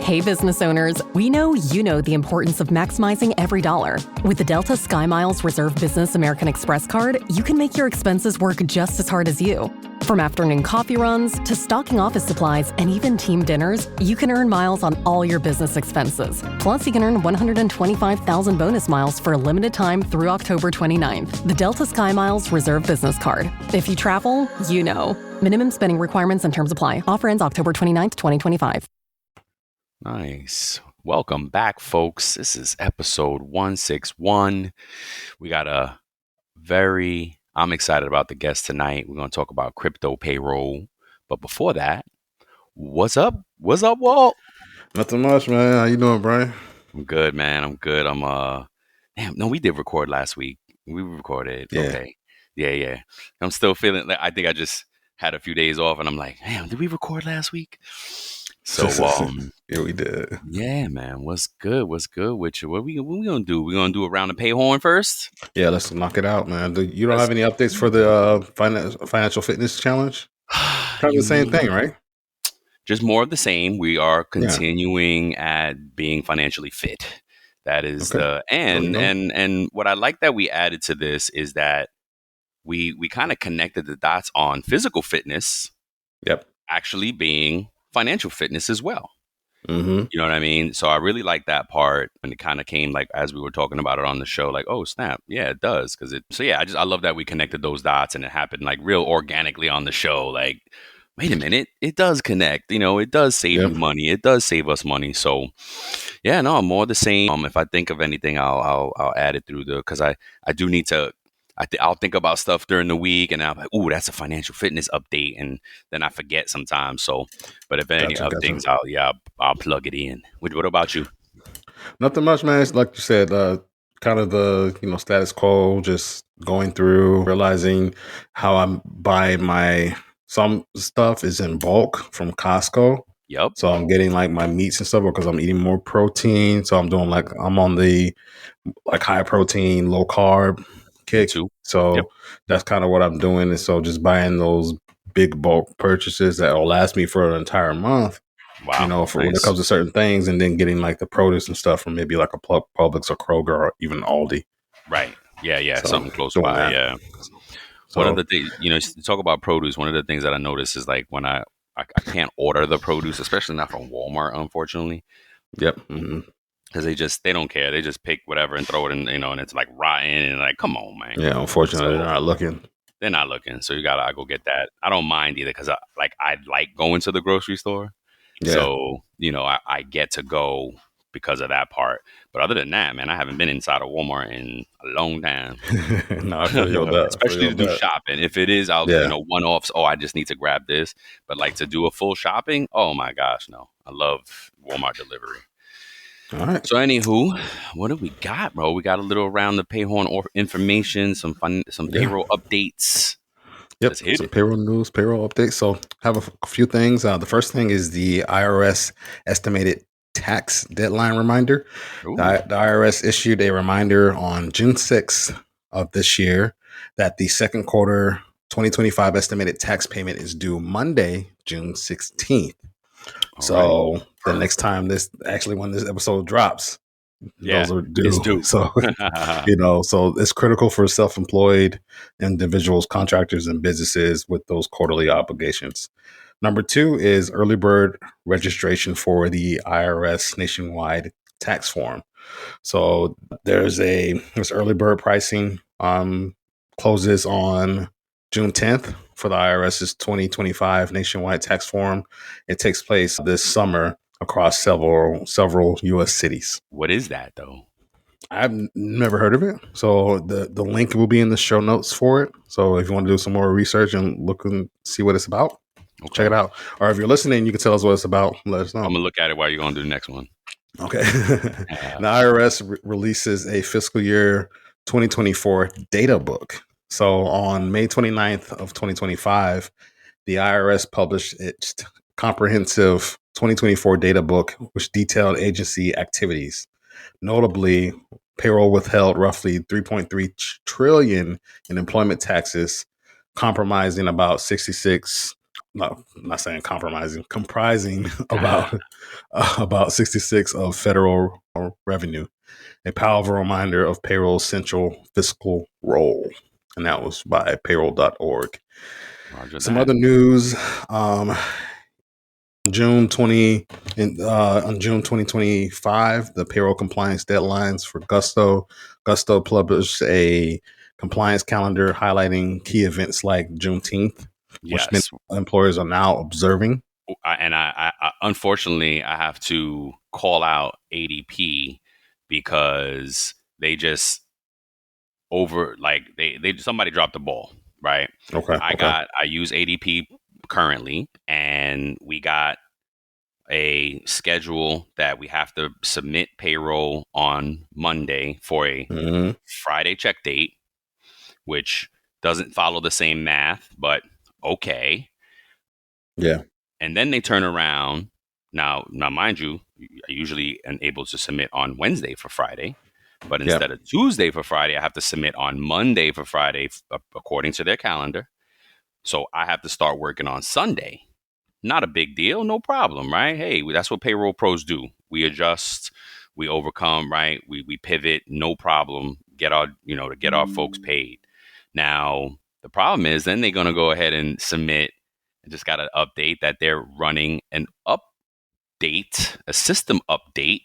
Hey, business owners, we know you know the importance of maximizing every dollar. With the Delta SkyMiles Reserve Business American Express card, you can make your expenses work just as hard as you. From afternoon coffee runs to stocking office supplies and even team dinners, you can earn miles on all your business expenses. Plus, you can earn 125,000 bonus miles for a limited time through October 29th. The Delta SkyMiles Reserve Business Card. If you travel, you know. Minimum spending requirements and terms apply. Offer ends October 29th, 2025. Nice. Welcome back, folks. This is episode 161. We got I'm excited about the guest tonight. We're going to talk about crypto payroll. But before that, what's up? What's up, Walt? Nothing much, man. How you doing, Brian? I'm good, man. I'm good. We did record last week. We recorded. Yeah. Okay. Yeah. I'm still feeling like I think I just had a few days off and I'm like, damn, did we record last week? So, yeah, we did. Yeah, man. What's good with you? What we gonna do? We gonna do a round of pay horn first? Yeah, let's knock it out, man. You don't have any updates for the financial fitness challenge? Kind of the same thing, right? Just more of the same. We are continuing at being financially fit. That is and what I like that we added to this is that we kind of connected the dots on physical fitness. Yep. Actually being financial fitness as well. Mm-hmm. You know what I mean? So I really like that part. And it kind of came like, as we were talking about it on the show, like, oh, snap. Yeah, it does. I love that we connected those dots and it happened like real organically on the show. Like, wait a minute, it does connect. You know, it does save you money. It does save us money. So yeah, no, more the same. If I think of anything, I'll add it through because I do need to. I'll think about stuff during the week and I'm like, ooh, that's a financial fitness update. And then I forget sometimes. So, but if any updates, I'll plug it in. What about you? Nothing much, man. It's like you said, kind of the, status quo, just going through, realizing how I'm buying some stuff is in bulk from Costco. Yep. So I'm getting like my meats and stuff because I'm eating more protein. So I'm on the like high protein, low carb kick. So that's kind of what I'm doing. And so just buying those big bulk purchases that will last me for an entire month. Wow. When it comes to certain things, and then getting like the produce and stuff from maybe like a Publix or Kroger or even Aldi. Right. Yeah. So something close by. That. Yeah. So, one of the things, to talk about produce, one of the things that I notice is like when I can't order the produce, especially not from Walmart, unfortunately. Yep. Because they don't care. They just pick whatever and throw it in, and it's like rotten and like, come on, man. Yeah, unfortunately, they're not looking. They're not looking. So I go get that. I don't mind either because I like going to the grocery store. Yeah. So, I get to go because of that part. But other than that, man, I haven't been inside a Walmart in a long time. No, I feel that. Especially to do shopping. If it is, one-offs, I just need to grab this. But like to do a full shopping, oh my gosh, no. I love Walmart delivery. All right. So anywho, what do we got, bro? We got a little round of pay horn information, some payroll updates. Yep, some payroll news, payroll updates. So have a few things. The first thing is the IRS estimated tax deadline reminder. The IRS issued a reminder on June 6th of this year that the second quarter 2025 estimated tax payment is due Monday, June 16th. So the next time when this episode drops, those are due. It's due. So, so it's critical for self-employed individuals, contractors, and businesses with those quarterly obligations. Number 2 is early bird registration for the IRS nationwide tax form. So there's early bird pricing closes on June 10th for the IRS's 2025 nationwide tax form. It takes place this summer across several U.S. cities. What is that, though? I've never heard of it. So the link will be in the show notes for it. So if you want to do some more research and look and see what it's about, check it out. Or if you're listening, you can tell us what it's about. Let us know. I'm going to look at it while you're going to do the next one. Okay. The IRS releases a fiscal year 2024 data book. So on May 29th of 2025, the IRS published its comprehensive 2024 data book, which detailed agency activities. Notably, payroll withheld roughly $3.3 trillion in employment taxes, compromising about 66 no, I'm not saying compromising, comprising about 66 of federal revenue. A powerful reminder of payroll's central fiscal role. And that was by payroll.org. Roger Some that. other news. Um, June 20 on June 2025, the payroll compliance deadlines for Gusto published a compliance calendar highlighting key events like Juneteenth, which many Yes. employers are now observing. I unfortunately I have to call out ADP because they just over like they somebody dropped the ball, right? Okay. Okay. I use ADP currently, and we got a schedule that we have to submit payroll on Monday for a Hmm. Friday check date, which doesn't follow the same math, but okay. Yeah. And then they turn around. Now, mind you, I usually am able to submit on Wednesday for Friday, but Yeah. instead of Tuesday for Friday, I have to submit on Monday for Friday, according to their calendar. So I have to start working on Sunday. Not a big deal, no problem, right? Hey, that's what payroll pros do. We adjust, we overcome, right? We pivot, no problem. Get our, to get our folks paid. Now, the problem is then they're gonna go ahead and submit. I just got an update that they're running an update, a system update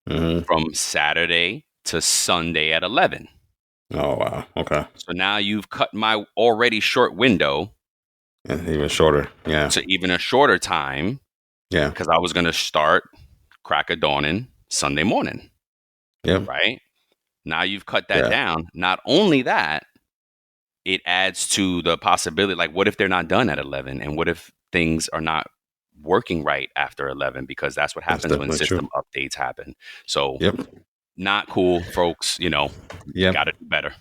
Hmm. from Saturday to Sunday at 11. Oh wow. Okay. So now you've cut my already short window And even shorter. Yeah. to even a shorter time Yeah. because I was going to start crack of dawning Sunday morning, Yep. right? Now you've cut that Yeah. down. Not only that, it adds to the possibility like, what if they're not done at 11? And what if things are not working right after 11? Because that's what That's happens when definitely true. system updates happen. So, Yep. not cool, folks. Yep. Got to do better.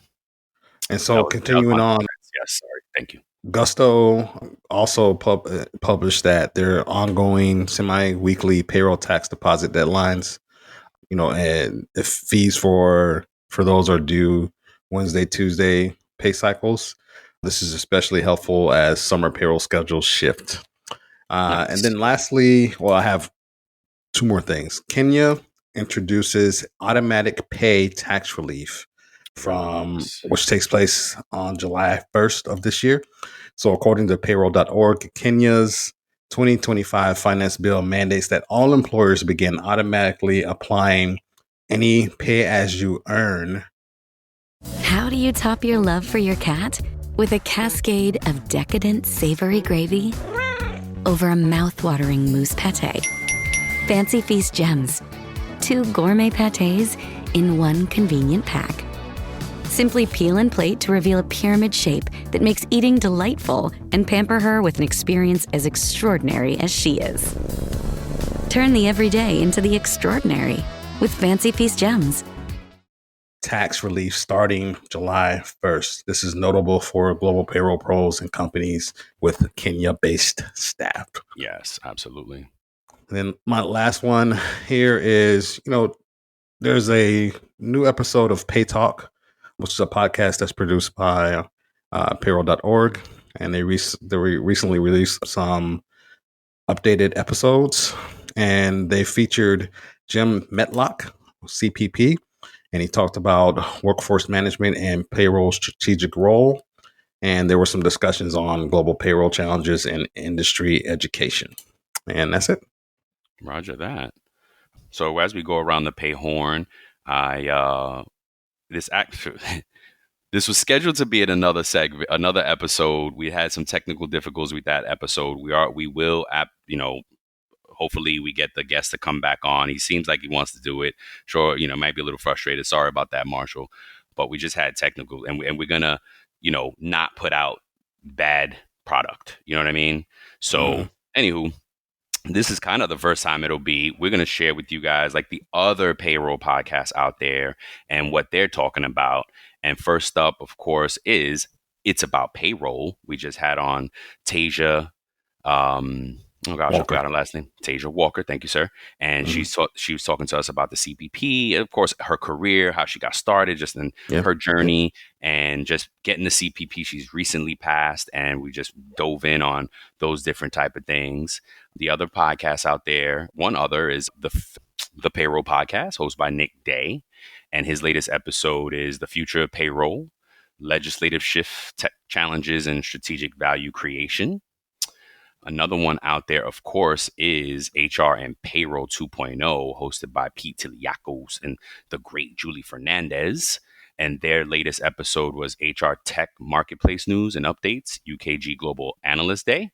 And That so was my continuing 2 on, cents. Yes, sorry. Thank you. Gusto also published that their ongoing semi-weekly payroll tax deposit deadlines, and if fees for those are due Wednesday, Tuesday pay cycles. This is especially helpful as summer payroll schedules shift. And Nice. then lastly, well, I have two more things. Kenya introduces automatic pay tax relief Oh, from yes. which takes place on July 1st of this year. So according to payroll.org, Kenya's 2025 finance bill mandates that all employers begin automatically applying any pay as you earn. How do you top your love for your cat? With a cascade of decadent savory gravy over a mouth-watering mousse pate. Fancy Feast gems. 2 gourmet pâtés in one convenient pack. Simply peel and plate to reveal a pyramid shape that makes eating delightful and pamper her with an experience as extraordinary as she is. Turn the everyday into the extraordinary with Fancy Feast gems. Tax relief starting July 1st. This is notable for global payroll pros and companies with Kenya based staff. Yes, absolutely. And then my last one here is, there's a new episode of Pay Talk, which is a podcast that's produced by payroll.org. And they recently released some updated episodes. And they featured Jim Metlock, CPP, and he talked about workforce management and payroll strategic role. And there were some discussions on global payroll challenges and industry education. And that's it. Roger that. So as we go around the pay horn, I this act this was scheduled to be in another episode. We had some technical difficulties with that episode. We will hopefully we get the guest to come back on. He seems like he wants to do it. Sure, might be a little frustrated. Sorry about that, Marshall. But we just had technical, and we're gonna, not put out bad product. You know what I mean? So, Mhm. anywho, this is kind of the first time it'll be. We're gonna share with you guys like the other payroll podcasts out there and what they're talking about. And first up, of course, is It's About Payroll. We just had on Tasia. Oh gosh, I Walker. forgot her last name. Tasia Walker. Thank you, sir. And she was talking to us about the CPP, of course, her career, how she got started, just in Yep. her journey, and just getting the CPP she's recently passed. And we just dove in on those different type of things. The other podcasts out there, one other is the Payroll podcast, hosted by Nick Day, and his latest episode is the future of payroll, legislative shift, tech challenges, and strategic value creation. Another one out there, of course, is HR and Payroll 2.0, hosted by Pete Tiliakos and the great Julie Fernandez. And their latest episode was HR Tech Marketplace News and Updates, UKG Global Analyst Day.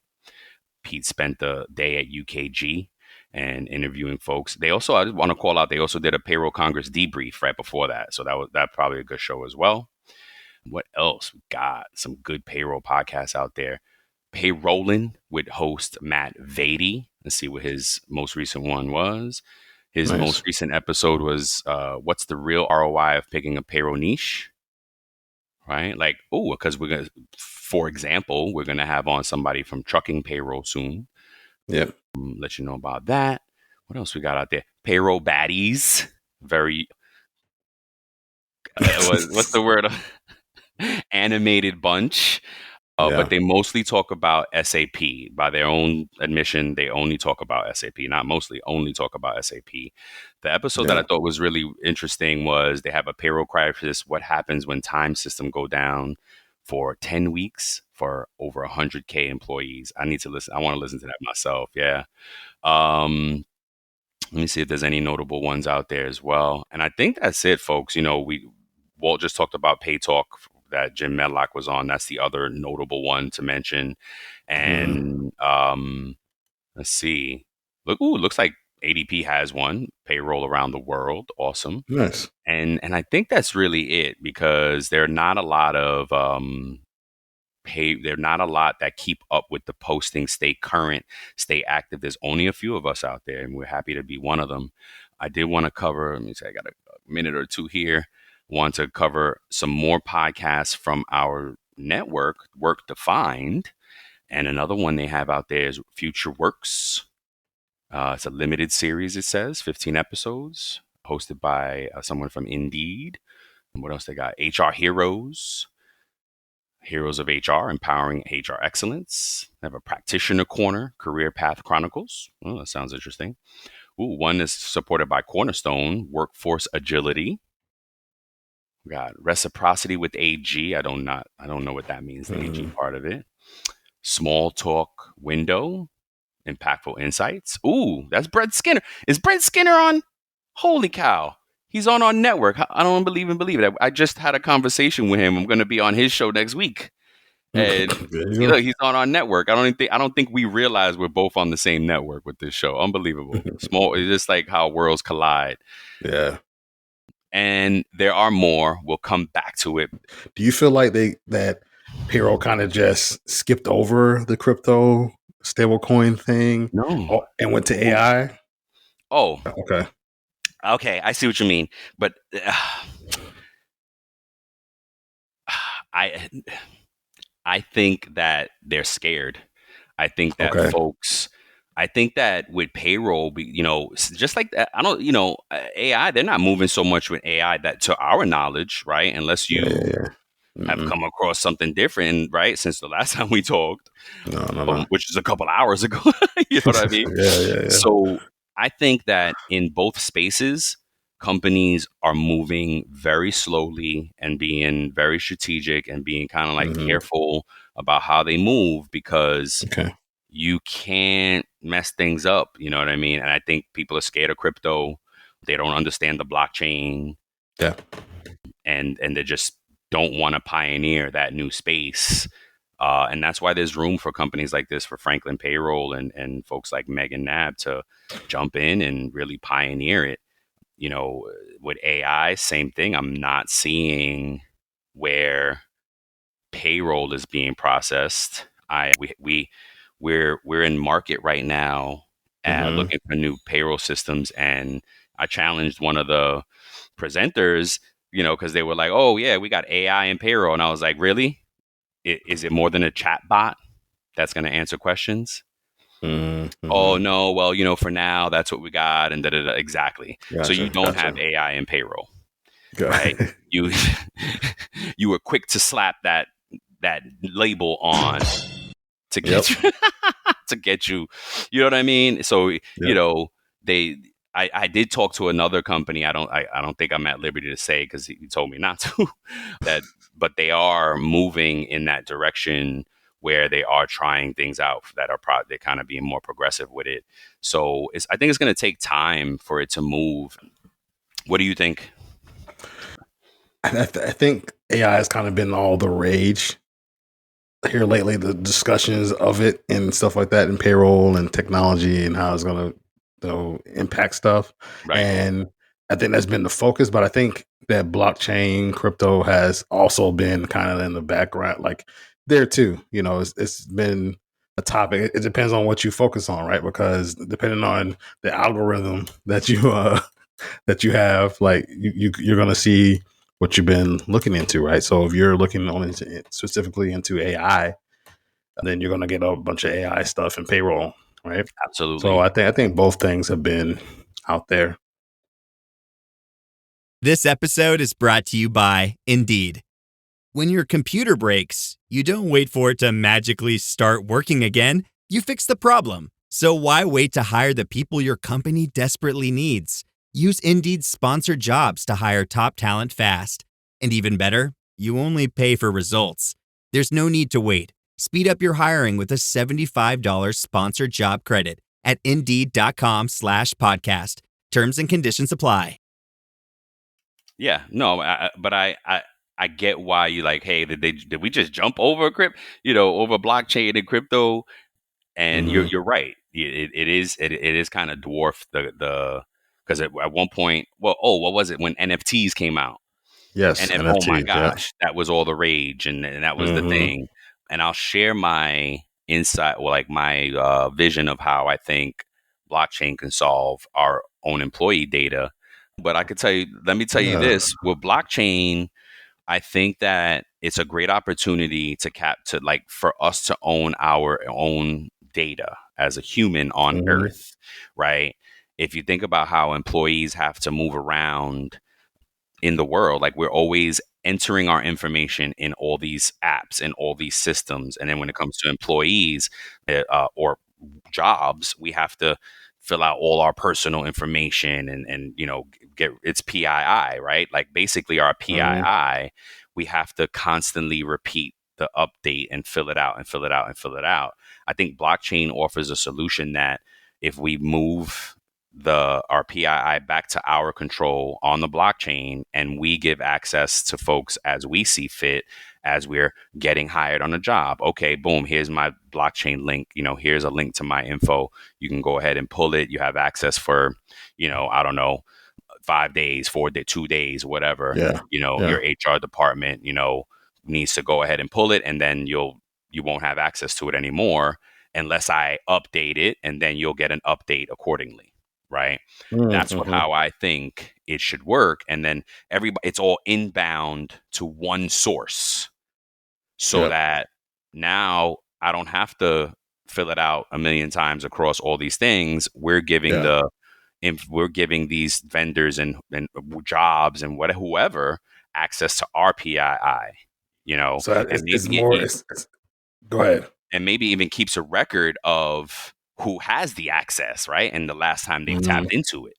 Pete spent the day at UKG and interviewing folks. They also, I just want to call out, they also did a Payroll Congress debrief right before that. So that probably a good show as well. What else? We got some good payroll podcasts out there. Payrolling with host Matt Vady. Let's see what his most recent one was. His Nice. most recent episode was what's the real ROI of picking a payroll niche? Right? Like, because for example, we're going to have on somebody from trucking payroll soon. Yep. Let you know about that. What else we got out there? Payroll baddies. Very, what's the word? Animated bunch. Yeah. But they mostly talk about SAP. By their own admission, they only talk about SAP. Not mostly, only talk about SAP. The episode that I thought was really interesting was they have a payroll crisis. What happens when time system go down for 10 weeks for over 100K employees? I need to listen. I want to listen to that myself. Yeah. Let me see if there's any notable ones out there as well. And I think that's it, folks. Walt just talked about Pay Talk that Jim Medlock was on. That's the other notable one to mention. And let's see. Looks like ADP has one, Payroll Around the World. Awesome. Nice. And I think that's really it, because there are not a lot of there are not a lot that keep up with the posting, stay current, stay active. There's only a few of us out there, and we're happy to be one of them. I did want to cover, let me say, I got a minute or two here. Want to cover some more podcasts from our network, Work Defined. And another one they have out there is Future Works. It's a limited series, it says, 15 episodes, hosted by someone from Indeed. And what else they got? HR Heroes. Heroes of HR, Empowering HR Excellence. They have a Practitioner Corner, Career Path Chronicles. Oh, that sounds interesting. One is supported by Cornerstone, Workforce Agility. We got Reciprocity with AG. I don't know what that means, the AG part of it. Small Talk Window, Impactful Insights. That's Brett Skinner. Is Brett Skinner on? Holy cow. He's on our network. I don't believe it. I just had a conversation with him. I'm going to be on his show next week. And he's on our network. I don't think we realize we're both on the same network with this show. Unbelievable. Small. It's just like how worlds collide. Yeah. And there are more. We'll come back to it. Do you feel like that Payroll kind of just skipped over the crypto stablecoin thing? No. And went to AI? Oh. Okay. Okay, I see what you mean. But I think that they're scared. I think that folks, I think that with payroll, just like that, AI, they're not moving so much with AI that to our knowledge, right? Unless you have come across something different, right? Since the last time we talked, which is a couple hours ago, you know what I mean? Yeah. So I think that in both spaces, companies are moving very slowly and being very strategic and being kind of like careful about how they move, because you can't mess things up. You know what I mean? And I think people are scared of crypto. They don't understand the blockchain. Yeah. And they just don't want to pioneer that new space. And that's why there's room for companies like this, for Franklin Payroll and folks like Megan Nab to jump in and really pioneer it. With AI, same thing. I'm not seeing where payroll is being processed. We're in market right now, looking for new payroll systems, and I challenged one of the presenters, because they were like, "Oh yeah, we got AI in payroll," and I was like, "Really? Is it more than a chat bot that's going to answer questions?" Oh Mm-hmm. no, well, for now that's what we got, and da da da. Exactly. So you Gotcha. don't have Gotcha. AI in payroll, right? Got You you were quick to slap that label on to get Yep. you to get you. You know what I mean? So Yep. they. I did talk to another company. I don't think I'm at liberty to say because he told me not to. that, but they are moving in that direction where they are trying things out that are they're kind of being more progressive with it. So I think it's going to take time for it to move. What do you think? I think AI has kind of been all the rage here lately. The discussions of it and stuff like that in payroll and technology and how it's going to impact stuff. Right. And I think that's been the focus. But I think that blockchain crypto has also been kind of in the background, like there too. It's been a topic. It depends on what you focus on, right? Because depending on the algorithm that you have, like you're going to see what you've been looking into, right? So if you're looking on specifically into AI, then you're going to get a bunch of AI stuff in payroll, right? So Absolutely. I think both things have been out there. This episode is brought to you by Indeed. When your computer breaks, you don't wait for it to magically start working again. You fix the problem. So why wait to hire the people your company desperately needs? Use Indeed's sponsored jobs to hire top talent fast. And even better, you only pay for results. There's no need to wait. Speed up your hiring with a $75 sponsored job credit at Indeed.com/podcast. Terms and conditions apply. Yeah. No. But I get why you like. Hey, did we just jump over over blockchain and crypto? And Hmm. you're right. It is kind of dwarfed the because at one point, well, what was it when NFTs came out? Yes, Oh my NFTs. Yeah. gosh, that was all the rage, and that was the Hmm. thing. And I'll share my insight, well, like my vision of how I think blockchain can solve our own employee data. But I could tell you, let me tell you Yeah. this: with blockchain, I think that it's a great opportunity to like for us to own our own data as a human on Hmm. Earth, right? If you think about how employees have to move around in the world, like we're always entering our information in all these apps and all these systems, and then when it comes to employees or jobs, we have to fill out all our personal information and get it's PII, right? Like basically our Hmm. PII, we have to constantly repeat the update and fill it out and fill it out and fill it out. I think blockchain offers a solution that if we move the our PII back to our control on the blockchain and we give access to folks as we see fit as we're getting hired on a job. Okay, boom, here's my blockchain link. Here's a link to my info. You can go ahead and pull it. You have access for, I don't know, 5 days, 4 days, 2 days, whatever. Yeah. Your Yeah. HR department, needs to go ahead and pull it, and then you won't have access to it anymore unless I update it, and then you'll get an update accordingly. Right. That's Mm-hmm. how I think it should work. And then it's all inbound to one source so Yep. that now I don't have to fill it out a million times across all these things. Yeah. We're giving these vendors and jobs and whoever access to our PII, So and it's more. Go ahead. maybe even keeps a record of who has the access, right? And the last time they've Hmm. tapped into it.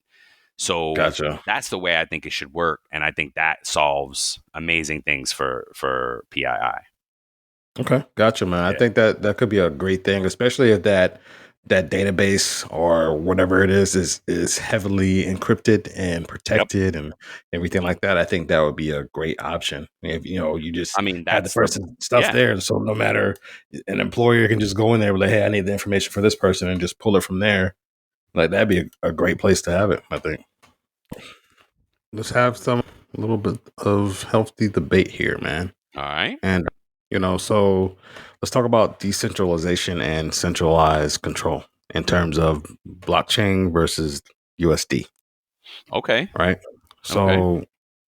So Gotcha. that's the way I think it should work, and I think that solves amazing things for PII. Okay, gotcha, man. I Yeah. think that could be a great thing, especially if that database or whatever it is heavily encrypted and Yep. protected and everything like that. I think that would be a great option. If you I just mean, had the that's the person stuff yeah. there, so no matter an employer can just go in there and be like, hey, I need the information for this person and just pull it from there. Like that'd be a great place to have it. I think. Let's have a little bit of healthy debate here, man. All right. And, so let's talk about decentralization and centralized control in terms of blockchain versus USD, Okay. right? Okay. So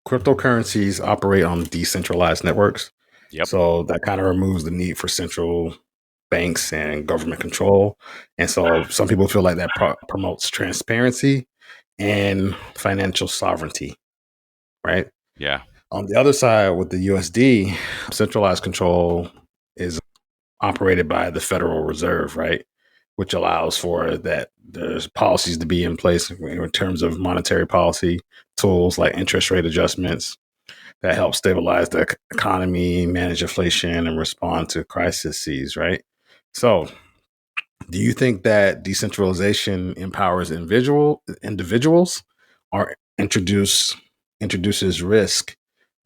cryptocurrencies operate on decentralized networks. Yep. So that kind of removes the need for central banks and government control. And so some people feel like that promotes transparency and financial sovereignty, right? Yeah. On the other side, with the USD, centralized control is operated by the Federal Reserve, right? Which allows for that there's policies to be in place in terms of monetary policy tools like interest rate adjustments that help stabilize the economy, manage inflation, and respond to crises, right? So, do you think that decentralization empowers individuals or introduces risk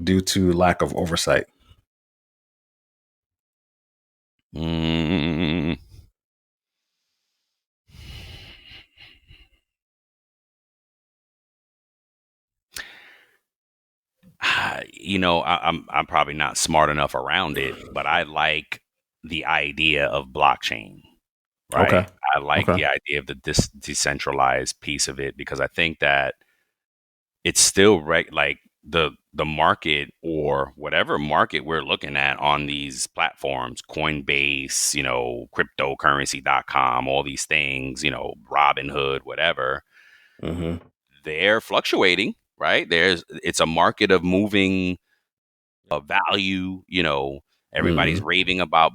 due to lack of oversight? Mm, I'm probably not smart enough around it, but I like the idea of blockchain, Okay. right? I like Okay. the idea of the decentralized piece of it because I think that it's still like the market or whatever market we're looking at on these platforms, Coinbase, cryptocurrency.com, all these things, Robinhood, whatever, Hmm. they're fluctuating, right? It's a market of moving value, everybody's Hmm. raving about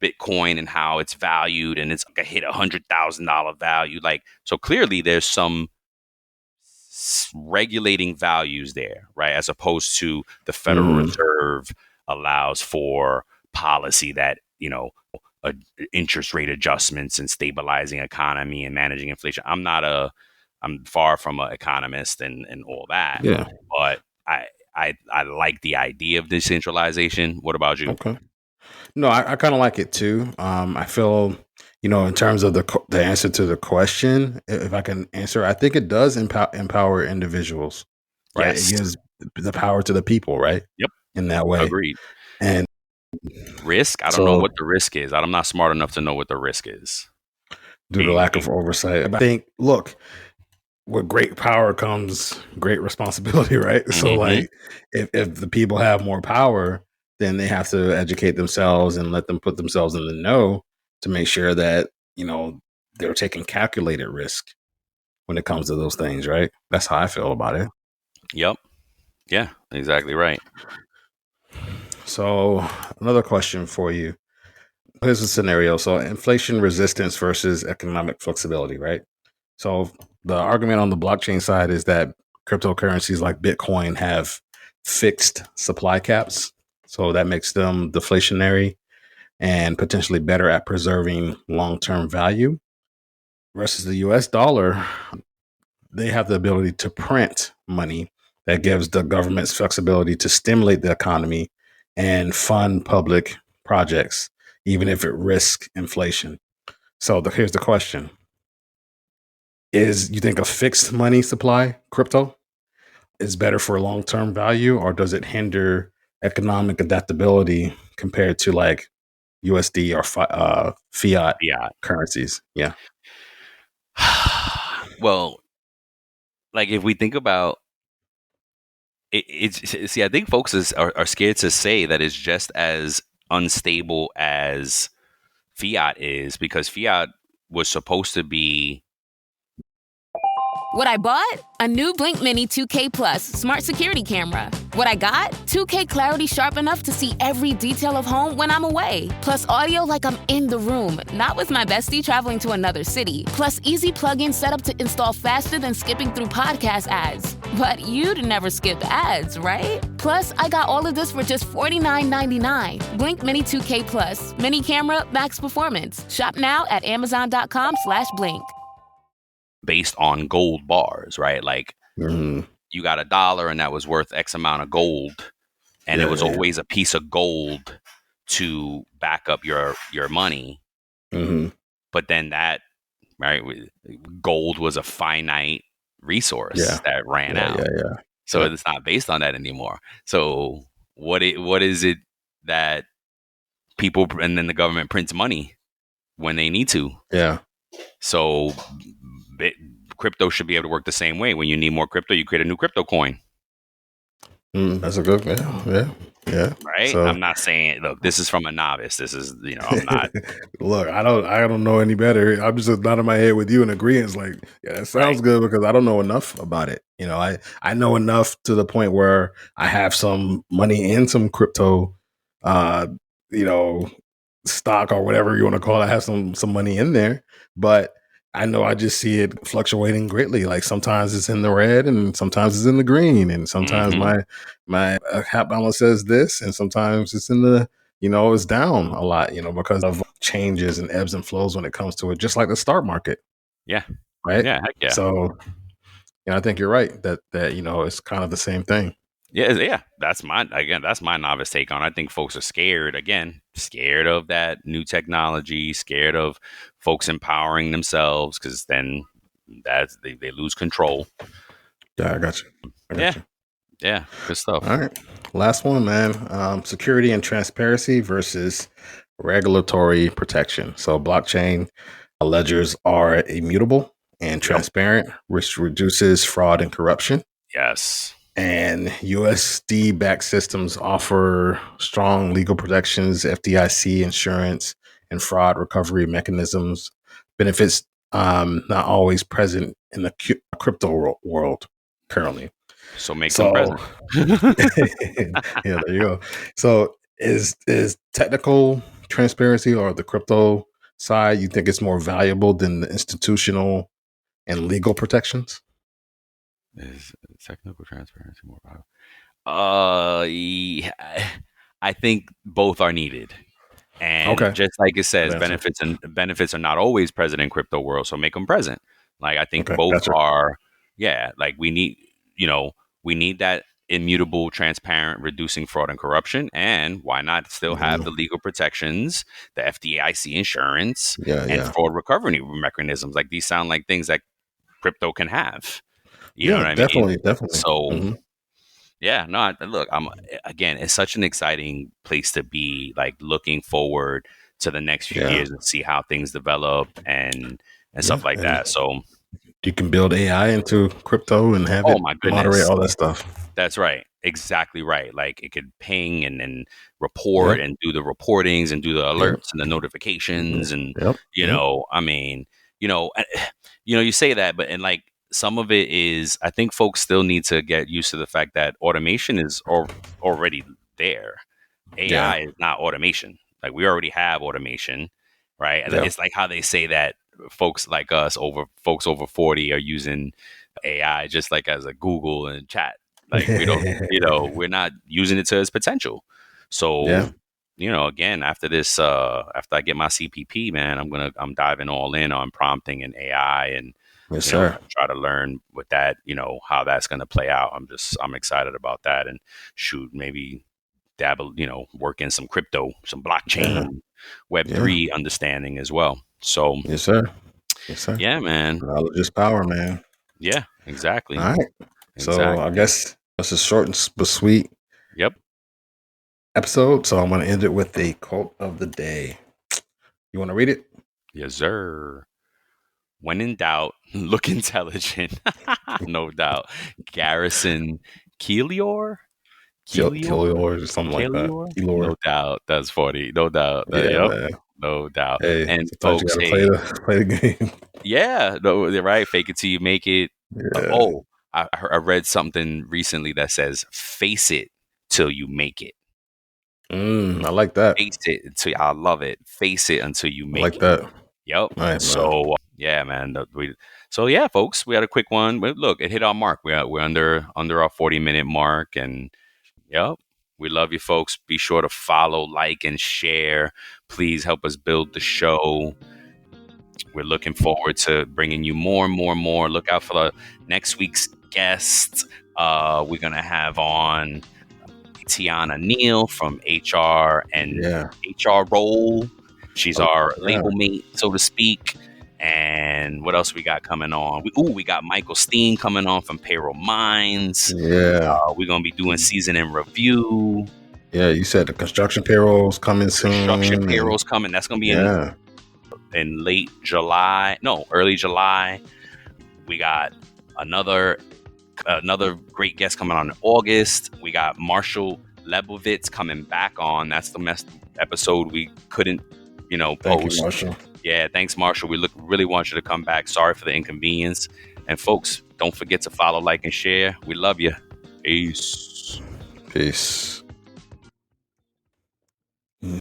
Bitcoin and how it's valued and it's like hit $100,000 value. Like, so clearly there's some regulating values there, right? As opposed to the Federal Hmm. Reserve allows for policy that, uh, interest rate adjustments and stabilizing economy and managing inflation. I'm far from an economist and all that, Yeah. but I like the idea of decentralization. What about you? Okay. No, I kind of like it too. I feel, in terms of the answer to the question, if I can answer, I think it does empower individuals, right? It Yes. gives the power to the people, right? Yep. In that way, Agreed. and Risk. I don't know so what the risk is. I'm not smart enough to know what the risk is. due to lack of oversight, I think, look, with great power comes great responsibility, right? So, Mm-hmm. like, if the people have more power, then they have to educate themselves and let them put themselves in the know to make sure that they're taking calculated risk when it comes to those things, right? That's how I feel about it. Yep. Yeah. Exactly right. So, another question for you. Here's a scenario. So, inflation resistance versus economic flexibility, right? So, the argument on the blockchain side is that cryptocurrencies like Bitcoin have fixed supply caps. So, that makes them deflationary and potentially better at preserving long term value versus the US dollar. They have the ability to print money that gives the government's flexibility to stimulate the economy and fund public projects, even if it risks inflation. So here's the question: Is you think a fixed money supply, crypto, is better for long term value, or does it hinder economic adaptability compared to like USD or fiat Yeah. currencies? Yeah. Well, like if we think about it, it's see, I think folks are scared to say that it's just as unstable as fiat is because fiat was supposed to be. What I bought? A new Blink Mini 2K Plus smart security camera. What I got? 2K clarity sharp enough to see every detail of home when I'm away. Plus audio like I'm in the room, not with my bestie traveling to another city. Plus easy plug-in setup to install faster than skipping through podcast ads. But you'd never skip ads, right? Plus, I got all of this for just $49.99. Blink Mini 2K Plus. Mini camera, max performance. Shop now at amazon.com/blink. Based on gold bars, right? Like Hmm. you got $1 and that was worth X amount of gold, and it Yeah. was Yeah. always a piece of gold to back up your money. Hmm. But then that, right, gold was a finite resource Yeah. that ran Yeah. out, Yeah. Yeah. so Yep. it's not based on that anymore. So what is it that people and then the government prints money when they need to? Yeah. So crypto should be able to work the same way. When you need more crypto, you create a new crypto coin. That's a good, yeah. right? So I'm not saying, look, this is from a novice. This is, I'm not look, I don't know any better. I'm just nodding my head with you in agreement. It's like, yeah, that right. sounds good because I don't know enough about it. I know enough to the point where I have some money in some crypto, uh, you know, stock or whatever you want to call it. I have some money in there, but I know I just see it fluctuating greatly. Like sometimes it's in the red and sometimes it's in the green, and sometimes Hmm. my account balance says this, and sometimes it's in the it's down a lot, because of changes and ebbs and flows when it comes to it, just like the stock market, Yeah. right? Yeah. Heck yeah. So, I think you're right that it's kind of the same thing. Yeah, yeah. That's my novice take on it. I think folks are scared of that new technology, scared of folks empowering themselves, because then they lose control. Yeah, I got you. Yeah, yeah, good stuff. All right. Last one, man. Security and transparency versus regulatory protection. So blockchain ledgers are immutable and Yep. transparent, which reduces fraud and corruption. Yes. And USD backed systems offer strong legal protections, FDIC insurance, and fraud recovery mechanisms. Benefits not always present in the crypto world currently. So make them So, present. yeah, there you go. So, is technical transparency or the crypto side, you think it's more valuable than the institutional and legal protections? Is technical transparency more valuable? Yeah, I think both are needed. And Okay, just like it says, good answer. benefits are not always present in crypto world, so make them present. Like I think Okay, both gotcha. are, yeah. Like we need that immutable, transparent, reducing fraud and corruption, and why not still have Mhm. the legal protections, the FDIC insurance, Yeah, and yeah, fraud recovery mechanisms? Like these sound like things that crypto can have. You know yeah. what I mean? Definitely, definitely. So Hmm. yeah, no, look, again, it's such an exciting place to be, like looking forward to the next few Yeah, years and see how things develop and yeah. stuff like And that. So, you can build AI into crypto and have oh it my moderate goodness, all that stuff. that's right. Exactly right. Like it could ping and report Yep, and do the reportings and do the yep, alerts and the notifications and yep, yep. I mean, you know, you say that, but and like some of it is, I think folks still need to get used to the fact that automation is already there. Yeah, AI is not automation. Like we already have automation, right? And yeah. it's like how they say that folks over 40 are using AI just like as a Google and chat. Like we don't, we're not using it to its potential. Yeah. So, again, after this, after I get my CPP, man, I'm diving all in on prompting and AI and, Yes, sir. try to learn with that, how that's going to play out. I'm excited about that and shoot, maybe dabble, work in some crypto, some Yeah, blockchain, Web yeah. 3 understanding as well. So Yes, sir. Yes, sir. yeah, man. Knowledge is power, man. Yeah, All exactly. right. So I Exactly. guess that's a short but sweet Yep. episode. So I'm going to end it with a quote of the day. You want to read it? Yes, sir. When in doubt, look intelligent. No doubt. Garrison Keelior? Kill Keelior? yours or something like that. Keelior? Keylor. No doubt. That's funny. No doubt. Yeah, Yep. man. No doubt. Hey, And sometimes you folks, got to play hey, the game. yeah, no, they're right. Fake it till you make it. Yeah. Oh, I read something recently that says, face it till you make it. I like that. Face it until I love it. Face it until you I make like it. that. Yep. Nice, man. So yeah, man. So yeah, folks, we had a quick one. But look, it hit our mark. We're under our 40-minute mark, and yep, we love you, folks. Be sure to follow, like, and share. Please help us build the show. We're looking forward to bringing you more and more and more. Look out for the next week's guest. We're gonna have on Tiana Neal from HR and Yeah. HR Role. She's our Yeah. label mate, so to speak. And what else we got coming on? We got Michael Steen coming on from Payroll Minds. Yeah. We're gonna be doing season in review. Yeah. You said the construction payroll is coming Construction soon. And payroll's coming. That's gonna be yeah. in late July. No, early July. We got another another great guest coming on in August. We got Marshall Lebovitz coming back on. That's the episode we couldn't, Thank post. you, Marshall. Yeah, thanks, Marshall. We really want you to come back. Sorry for the inconvenience. And folks, don't forget to follow, like, and share. We love you. Peace. Peace.